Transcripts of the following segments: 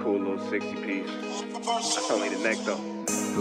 cool little 60 piece. That's only the neck though.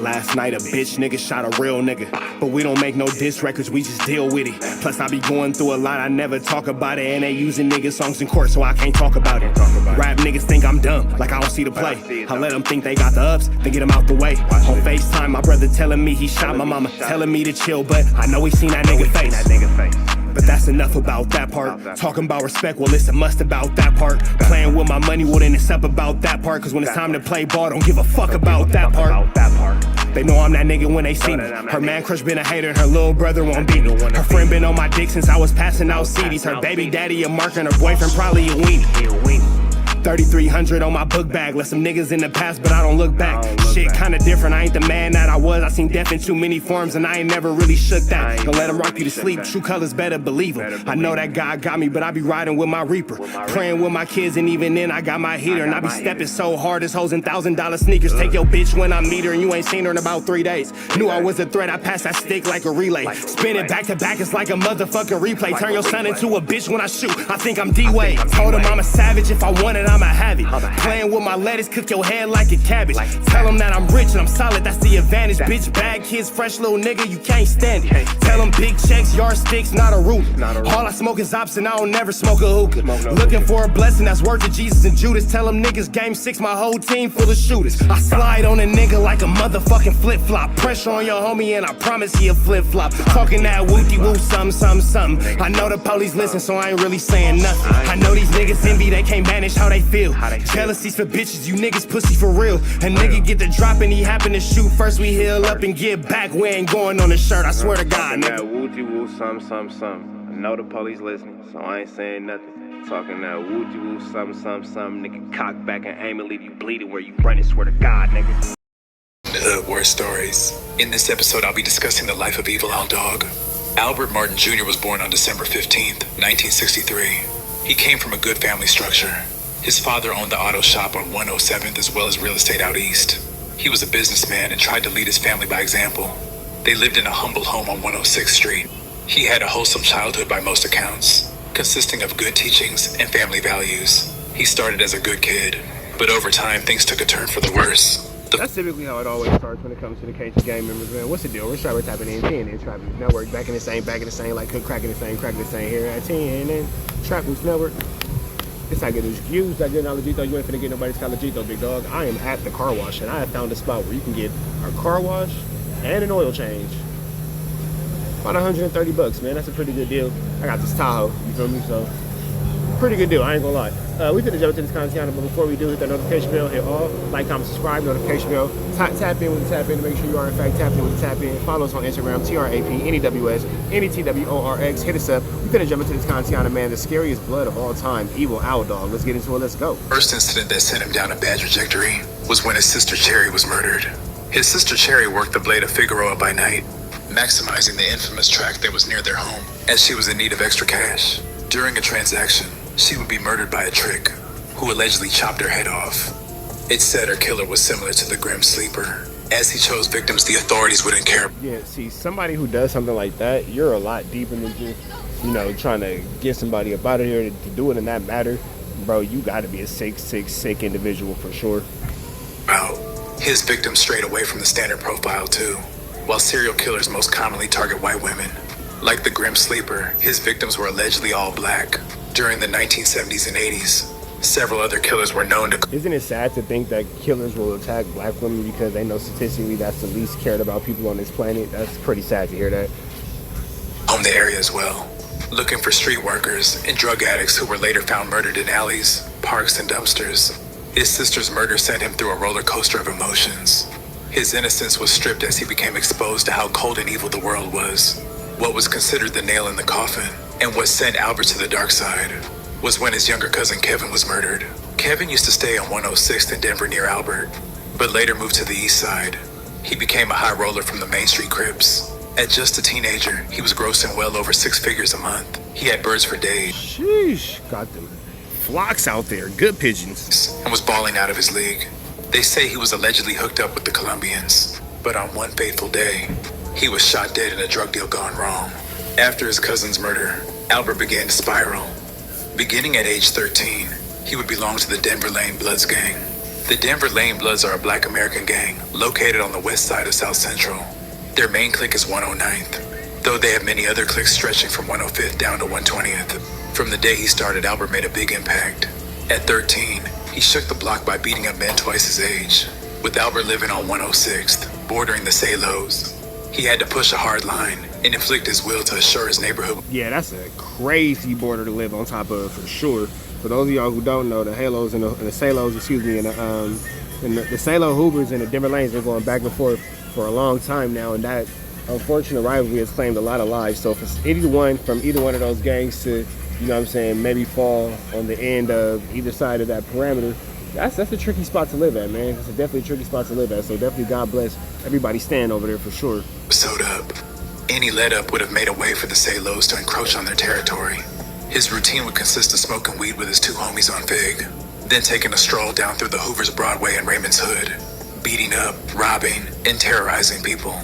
Last night a bitch nigga shot a real nigga, but we don't make no diss records, we just deal with it. Plus I be going through a lot, I never talk about it, and they using nigga songs in court, so I can't talk about it. Rap niggas think I'm dumb, like I don't see the play. I let them think they got the ups, then get them out the way. On FaceTime, my brother telling me he shot my mama, telling me to chill, but I know he seen that nigga face. But that's enough about that part. Talking about respect, well it's a must about that part. Playing with my money, well then it's up about that part. Cause when it's time to play ball, don't give a fuck about that part. They know I'm that nigga when they see me. Her man crush been a hater and her little brother won't beat me. Her friend been on my dick since I was passing out CDs. Her baby daddy a mark and her boyfriend probably a weenie. 3,300 on my book bag. Left some niggas in the past, but I don't look back. Shit kinda different, I ain't the man that I was. I seen death in too many forms and I ain't never really shook that. Don't let him rock you to sleep, true colors better believe him. I know that God got me, but I be riding with my reaper. Praying with my kids and even then I got my heater. And I be stepping so hard, this hoes in $1,000 sneakers. Take your bitch when I meet her and you ain't seen her in about 3 days. Knew I was a threat, I passed that stick like a relay. Spin it back to back, it's like a motherfucking replay. Turn your son into a bitch when I shoot, I think I'm D-Wade. Told him I'm a savage, if I want it, I'ma have it. Playing with my lettuce, cook your head like a cabbage. Tell them that I'm rich and I'm solid, that's the advantage. Bitch, bad kids, fresh little nigga, you can't stand it. Tell them big checks, yardsticks, not a ruler. All I smoke is ops and I don't never smoke a hookah. Looking for a blessing that's worth of Jesus and Judas. Tell them niggas game 6, my whole team full of shooters. I slide on a nigga like a motherfucking flip-flop. Pressure on your homie and I promise he a flip-flop. Talking that wooty-woo, something. I know the police listen, so I ain't really saying nothing. I know these niggas envy, they can't manage how they feel. Jealousy's for bitches, you niggas pussy for real. A nigga get the drop and he happen to shoot. First we heal up and get back, we ain't going on the shirt, I swear to God, nigga. That woo-woo, something. I know the police listening, so I ain't saying nothing. Talking that woo-woo, something. Nigga, cock back and aim and leave you bleeding where you running, swear to God, nigga. The Hood War Stories. In this episode, I'll be discussing the life of Evil Owl Dog. Albert Martin Jr. was born on December 15th, 1963. He came from a good family structure. His father owned the auto shop on 107th as well as real estate out east. He was a businessman and tried to lead his family by example. They lived in a humble home on 106th Street. He had a wholesome childhood by most accounts, consisting of good teachings and family values. He started as a good kid, but over time things took a turn for the worse. That's typically how it always starts when it comes to the case of gang members, man. What's the deal? We're Strawberry tapping in 10 and Trap Boost Network. Back in the same, like cook cracking the same, here at 10 and then Trap Boost Network. It's I get excused, I get Allegito, you ain't finna get nobody's Allegito, big dog. I am at the car wash and I have found a spot where you can get a car wash and an oil change. About 130 bucks, man. That's a pretty good deal. I got this Tahoe, you feel me? So, pretty good deal, I ain't gonna lie. We finna jump into this content, but before we do, hit that notification bell, hit all, like, comment, subscribe, notification bell. Tap in with the tap in to make sure you are in fact tapped in with the tap in. Follow us on Instagram, TRAP, NEWS, hit us up. We finna jump into this content, man. The scariest blood of all time, Evil Owl Dog. Let's get into it, let's go. First incident that sent him down a bad trajectory was when his sister Cherry was murdered. His sister Cherry worked the blade of Figueroa by night, maximizing the infamous track that was near their home, as she was in need of extra cash. During a transaction, she would be murdered by a trick, who allegedly chopped her head off. It's said her killer was similar to the Grim Sleeper. As he chose victims, the authorities wouldn't care. Yeah, see, somebody who does something like that, you're a lot deeper than just, trying to get somebody up out of here to do it in that matter. Bro, you gotta be a sick individual for sure. Wow. His victims strayed away from the standard profile too. While serial killers most commonly target white women, like the Grim Sleeper, his victims were allegedly all black. During the 1970s and 80s, several other killers were known to... Isn't it sad to think that killers will attack black women because they know statistically that's the least cared about people on this planet? That's pretty sad to hear that. Home the area as well, looking for street workers and drug addicts who were later found murdered in alleys, parks, and dumpsters. His sister's murder sent him through a roller coaster of emotions. His innocence was stripped as he became exposed to how cold and evil the world was. What was considered the nail in the coffin, and what sent Albert to the dark side, was when his younger cousin Kevin was murdered. Kevin used to stay on 106th in Denver near Albert, but later moved to the east side. He became a high roller from the Main Street Crips. At just a teenager, he was grossing well over 6 figures a month. He had birds for days. Sheesh, got them flocks out there, good pigeons. And was balling out of his league. They say he was allegedly hooked up with the Colombians, but on one fateful day, he was shot dead in a drug deal gone wrong. After his cousin's murder, Albert began to spiral. Beginning at age 13, he would belong to the Denver Lane Bloods gang. The Denver Lane Bloods are a black American gang located on the west side of South Central. Their main clique is 109th, though they have many other cliques stretching from 105th down to 120th. From the day he started, Albert made a big impact. At 13, he shook the block by beating up men twice his age. With Albert living on 106th, bordering the Salos, he had to push a hard line and inflict his will to assure his neighborhood. Yeah, that's a crazy border to live on top of, for sure. For those of y'all who don't know, the Halos and the Salos, excuse me, and the Salo Hoovers and the Denver Lanes been going back and forth for a long time now, and that unfortunate rivalry has claimed a lot of lives. So for anyone from either one of those gangs to, you know what I'm saying, maybe fall on the end of either side of that parameter, that's a tricky spot to live at, man. It's definitely a tricky spot to live at. So definitely God bless everybody staying over there for sure. Sewed up. Any let up would have made a way for the Salos to encroach on their territory. His routine would consist of smoking weed with his two homies on Fig, then taking a stroll down through the Hoovers Broadway and Raymond's Hood, beating up, robbing, and terrorizing people.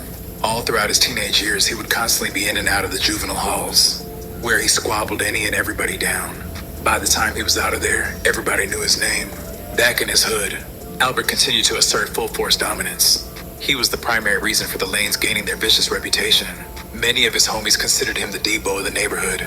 All throughout his teenage years, he would constantly be in and out of the juvenile halls, where he squabbled any and everybody down. By the time he was out of there, everybody knew his name. Back in his hood, Albert continued to assert full force dominance. He was the primary reason for the Lanes gaining their vicious reputation. Many of his homies considered him the Debo of the neighborhood.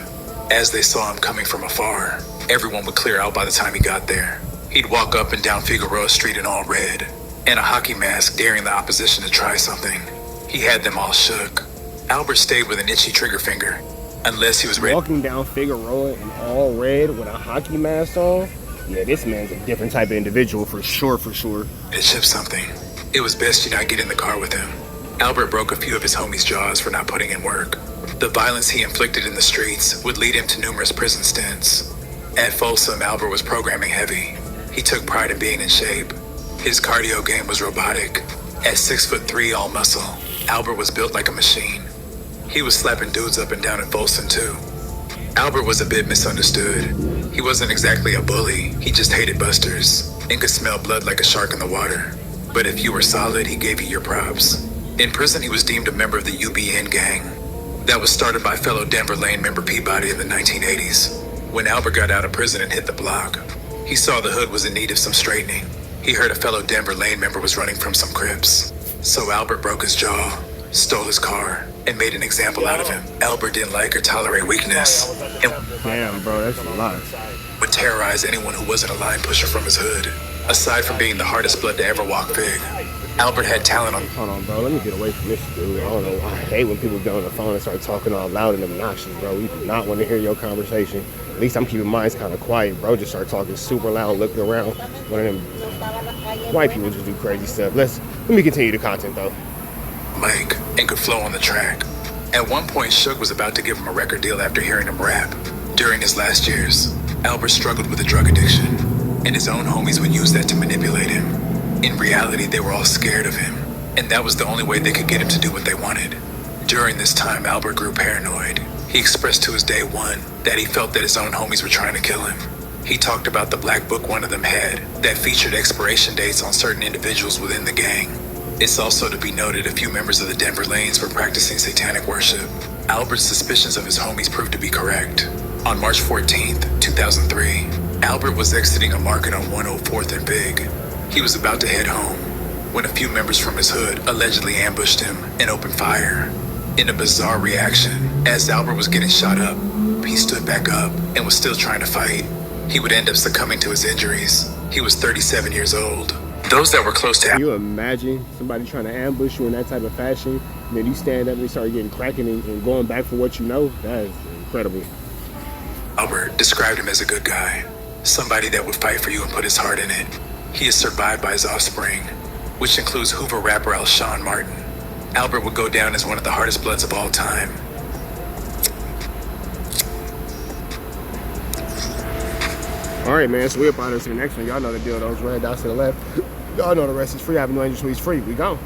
As they saw him coming from afar, everyone would clear out by the time he got there. He'd walk up and down Figueroa Street in all red, and a hockey mask daring the opposition to try something. He had them all shook. Albert stayed with an itchy trigger finger, unless he was ready. Walking down Figueroa in all red with a hockey mask on? Yeah, this man's a different type of individual for sure, for sure. To chip something. It was best you not get in the car with him. Albert broke a few of his homies' jaws for not putting in work. The violence he inflicted in the streets would lead him to numerous prison stints. At Folsom, Albert was programming heavy. He took pride in being in shape. His cardio game was robotic. At 6'3", all muscle, Albert was built like a machine. He was slapping dudes up and down in Folsom too. Albert was a bit misunderstood. He wasn't exactly a bully, he just hated busters and could smell blood like a shark in the water. But if you were solid, he gave you your props. In prison, he was deemed a member of the UBN gang that was started by fellow Denver Lane member Peabody in the 1980s. When Albert got out of prison and hit the block, he saw the hood was in need of some straightening. He heard a fellow Denver Lane member was running from some Crips. So Albert broke his jaw, stole his car, and made an example out of him. Albert didn't like or tolerate weakness, and Damn, bro, that's a lot. would terrorize anyone who wasn't a line pusher from his hood. Aside from being the hardest blood to ever walk Fig, Albert had talent on. Hold on, bro, let me get away from this dude. I don't know, I hate when people get on the phone and start talking all loud and obnoxious, bro. We do not want to hear your conversation. At least I'm keeping mine kind of quiet, bro. Just start talking super loud, looking around. One of them white people just do crazy stuff. Let me continue the content, though. Mike, and could flow on the track. At one point, Suge was about to give him a record deal after hearing him rap. During his last years, Albert struggled with a drug addiction, and his own homies would use that to manipulate him. In reality, they were all scared of him, and that was the only way they could get him to do what they wanted. During this time, Albert grew paranoid. He expressed to his day one that he felt that his own homies were trying to kill him. He talked about the black book one of them had that featured expiration dates on certain individuals within the gang. It's also to be noted a few members of the Denver Lanes were practicing satanic worship. Albert's suspicions of his homies proved to be correct. On March 14th, 2003, Albert was exiting a market on 104th and Big. He was about to head home when a few members from his hood allegedly ambushed him and opened fire. In a bizarre reaction, as Albert was getting shot up, he stood back up and was still trying to fight. He would end up succumbing to his injuries. He was 37 years old. Those that were close to Can you imagine somebody trying to ambush you in that type of fashion, and then you stand up and you start getting cracking and going back for what you know? That is incredible. Albert described him as a good guy, somebody that would fight for you and put his heart in it. He is survived by his offspring, which includes Hoover rapper Alshon Martin. Albert would go down as one of the hardest bloods of all time. All right, man, so we're up on to the next one. Y'all know the deal. Those red dots to the left. Y'all know the rest is free. I have no angel, so he's free. We gone.